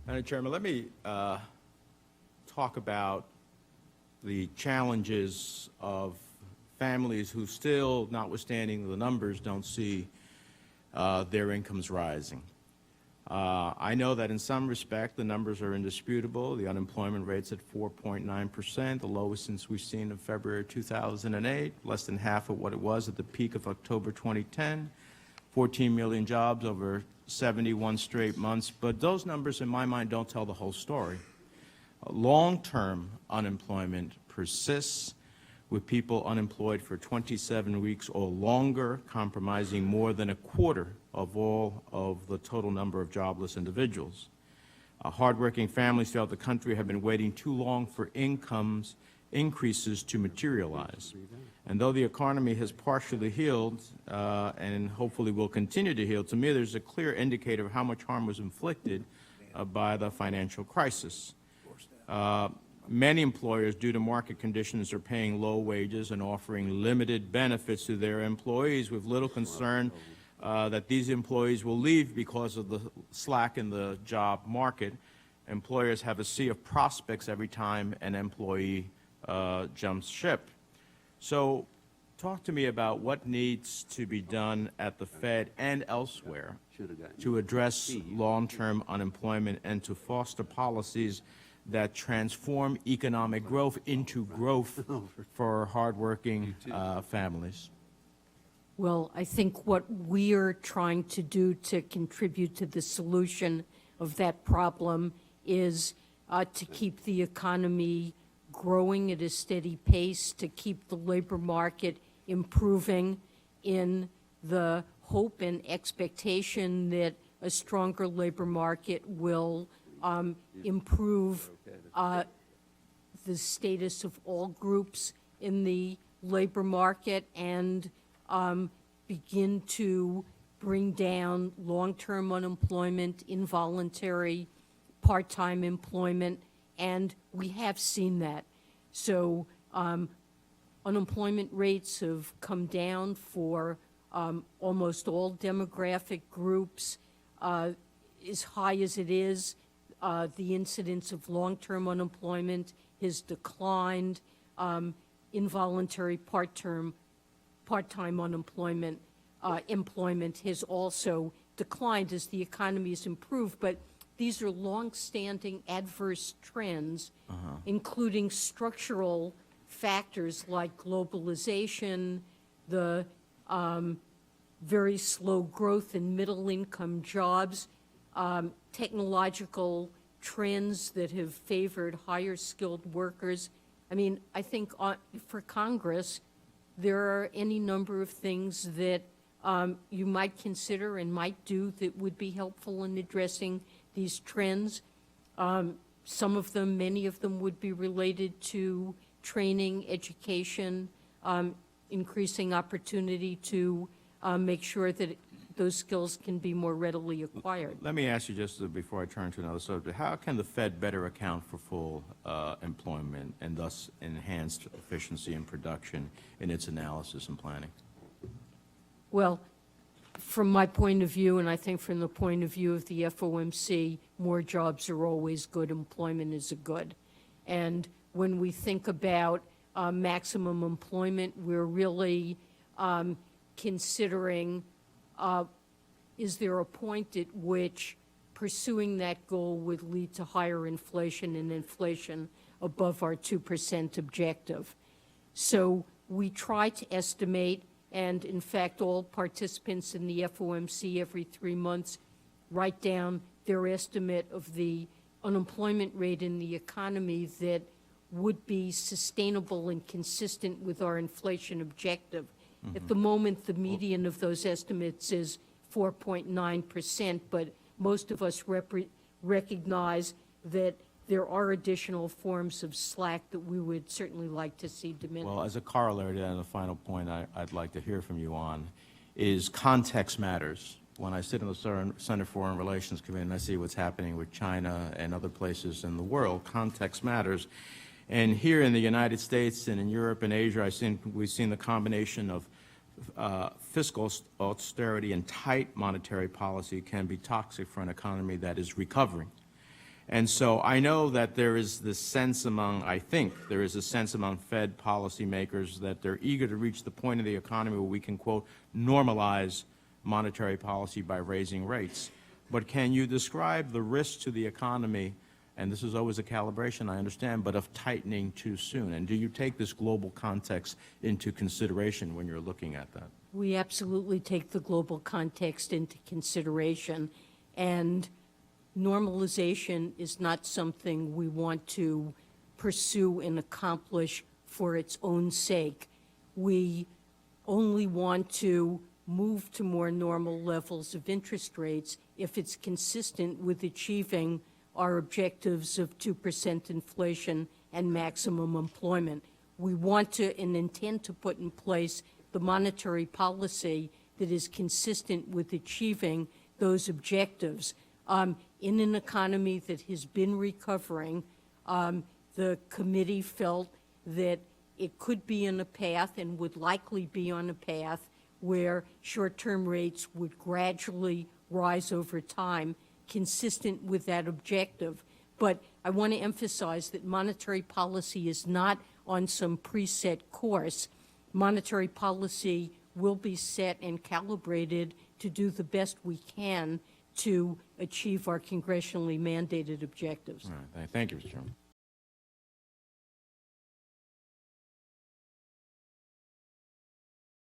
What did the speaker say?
Madam Chairman, let me talk about the challenges of families who still, notwithstanding the numbers, don't see their incomes rising. I know that in some respect the numbers are indisputable. The unemployment rate's at 4.9%, the lowest since we've seen in February 2008, less than half of what it was at the peak of October 2010, 14 million jobs over 71 straight months. But those numbers, in my mind, don't tell the whole story. Long-term unemployment persists, with people unemployed for 27 weeks or longer, comprising more than a quarter of all of the total number of jobless individuals. Hardworking families throughout the country have been waiting too long for incomes increases to materialize. And though the economy has partially healed and hopefully will continue to heal, to me there's a clear indicator of how much harm was inflicted by the financial crisis. Many employers, due to market conditions, are paying low wages and offering limited benefits to their employees with little concern that these employees will leave because of the slack in the job market. Employers have a sea of prospects every time an employee jumps ship. So talk to me about what needs to be done at the Fed and elsewhere to address long-term unemployment and to foster policies that transform economic growth into growth for hardworking families. Well, I think what we're trying to do to contribute to the solution of that problem is to keep the economy growing at a steady pace, to keep the labor market improving in the hope and expectation that a stronger labor market will improve the status of all groups in the labor market and begin to bring down long-term unemployment, involuntary part-time employment, and we have seen that. So unemployment rates have come down for almost all demographic groups. As high as it is, the incidence of long-term unemployment has declined. Involuntary part-time unemployment employment has also declined as the economy has improved. But these are long-standing adverse trends, including structural factors like globalization, the very slow growth in middle-income jobs, technological trends that have favored higher skilled workers. I mean, I think for Congress, there are any number of things that you might consider and might do that would be helpful in addressing these trends. Some of them, many of them would be related to training, education, increasing opportunity to make sure that those skills can be more readily acquired. Let me ask you just before I turn to another subject, how can the Fed better account for full employment and thus enhanced efficiency and production in its analysis and planning? Well, from my point of view, and I think from the point of view of the FOMC, more jobs are always good, employment is a good. And when we think about maximum employment, we're really considering is there a point at which pursuing that goal would lead to higher inflation and inflation above our 2% objective. So we try to estimate, and in fact all participants in the FOMC every 3 months write down their estimate of the unemployment rate in the economy that would be sustainable and consistent with our inflation objective. At the moment, the median of those estimates is 4.9%, but most of us recognize that there are additional forms of slack that we would certainly like to see diminish. Well, as a corollary to that, and the final point I'd like to hear from you on is context matters. When I sit in the Senate Foreign Relations Committee and I see what's happening with China and other places in the world, context matters. And here in the United States and in Europe and Asia, we've seen the combination of fiscal austerity and tight monetary policy can be toxic for an economy that is recovering. And so I know that there is this sense among, I think there is a sense among Fed policymakers that they're eager to reach the point of the economy where we can, quote, normalize monetary policy by raising rates. But can you describe the risk to the economy, and this is always a calibration, I understand, but of tightening too soon? And do you take this global context into consideration when you're looking at that? We absolutely take the global context into consideration, and normalization is not something we want to pursue and accomplish for its own sake. We only want to move to more normal levels of interest rates if it's consistent with achieving our objectives of 2% inflation and maximum employment. We want to and intend to put in place the monetary policy that is consistent with achieving those objectives. In an economy that has been recovering, the committee felt that it could be on a path and would likely be on a path where short-term rates would gradually rise over time, consistent with that objective. But I want to emphasize that monetary policy is not on some preset course. Monetary policy will be set and calibrated to do the best we can to achieve our congressionally mandated objectives. All right. Thank you, Mr. Chairman.